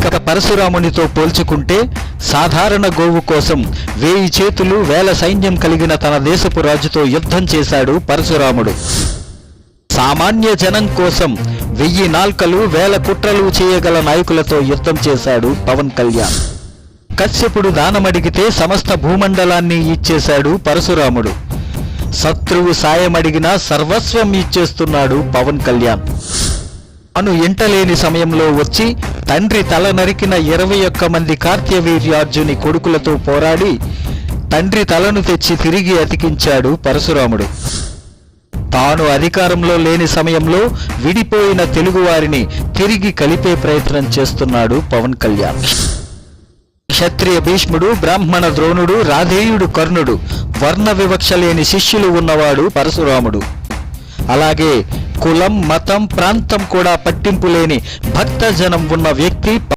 ఇక పరశురామునితో పోల్చుకుంటే సాధారణ గోవు కోసం 1000 చేతులు 1000 సైన్యం కలిగిన తన దేశపు రాజుతో యుద్ధం చేశాడు పరశురాముడు. సామాన్య జనం కోసం 1000 నాల్కలు 1000 కుట్రలు చేయగల నాయకులతో యుద్ధం చేశాడు పవన్ కళ్యాణ్. కశ్యపుడు దానమడిగితే సమస్త భూమండలాన్ని ఇచ్చేశాడు పరశురాముడు. శత్రువు సాయమడిగినా సర్వస్వం ఇచ్చేస్తున్నాడు పవన్ కళ్యాణ్. అను ఇంటలేని సమయంలో వచ్చి తండ్రి తల నరికిన 21 మంది కార్త్యవీర్యార్జుని కొడుకులతో పోరాడి తండ్రి తలను తెచ్చి తిరిగి అతికించాడు పరశురాముడు. తాను అధికారంలో లేని సమయంలో విడిపోయిన తెలుగువారిని తిరిగి కలిపే ప్రయత్నం చేస్తున్నాడు పవన్ కళ్యాణ్. క్షత్రియ భీష్ముడు, బ్రాహ్మణ ద్రోణుడు, రాధేయుడు కర్ణుడు, వర్ణ వివక్ష లేని శిష్యులు ఉన్నవాడు పరశురాముడు. అలాగే కులం, మతం, ప్రాంతం కూడా పట్టింపు లేని భక్తజనం ఉన్న వ్యక్తి